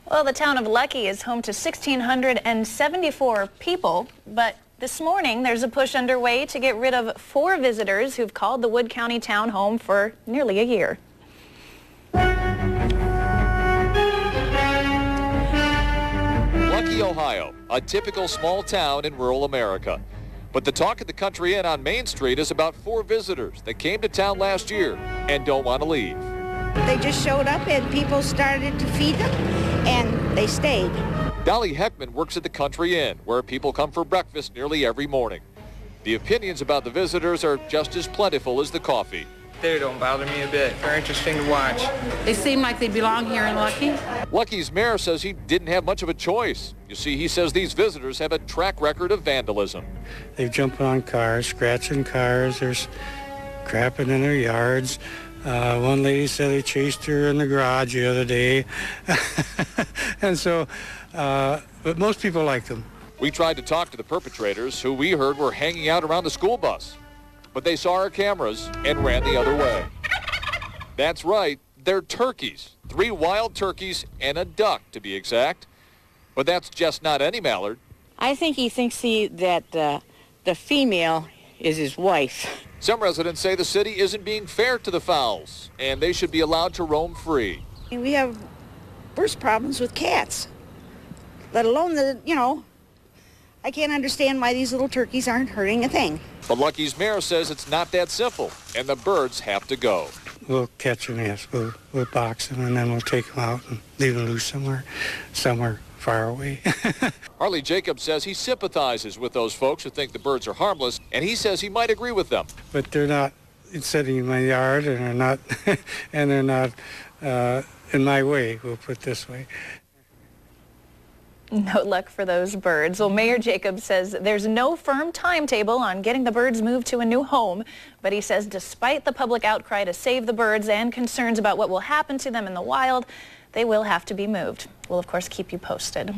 Well, the town of Luckey is home to 1,674 people, but this morning there's a push underway to get rid of 4 visitors who've called the Wood County town home for nearly a year. Luckey, Ohio, a typical small town in rural America. But the talk at the Country Inn on Main Street is about 4 visitors that came to town last year and don't want to leave. They just showed up and people started to feed them and they stayed. Dolly Heckman works at the Country Inn, where people come for breakfast nearly every morning. The opinions about the visitors are just as plentiful as the coffee. They don't bother me a bit. They're interesting to watch. They seem like they belong here in Luckey. Luckey's mayor says he didn't have much of a choice. You see, he says these visitors have a track record of vandalism. They've jumped on cars, scratching cars, there's crapping in their yards. One lady said they chased her in the garage the other day. And so, but most people like them. We tried to talk to the perpetrators, who we heard were hanging out around the school bus. But they saw our cameras and ran the other way. That's right, they're turkeys. 3 wild turkeys and a duck, to be exact. But that's just not any mallard. I think he thinks that the female is his wife. Some residents say the city isn't being fair to the fowls, and they should be allowed to roam free. We have worse problems with cats, let alone I can't understand why these little turkeys aren't hurting a thing. But Luckey's mayor says it's not that simple, and the birds have to go. We'll catch them, yes. We'll box them, and then we'll take them out and leave them loose somewhere far away. Harley Jacobs says he sympathizes with those folks who think the birds are harmless, and he says he might agree with them. But they're not sitting in my yard, and they're not in my way, we'll put it this way. No luck for those birds. Well, Mayor Jacobs says there's no firm timetable on getting the birds moved to a new home, but he says despite the public outcry to save the birds and concerns about what will happen to them in the wild, they will have to be moved. We'll, of course, keep you posted.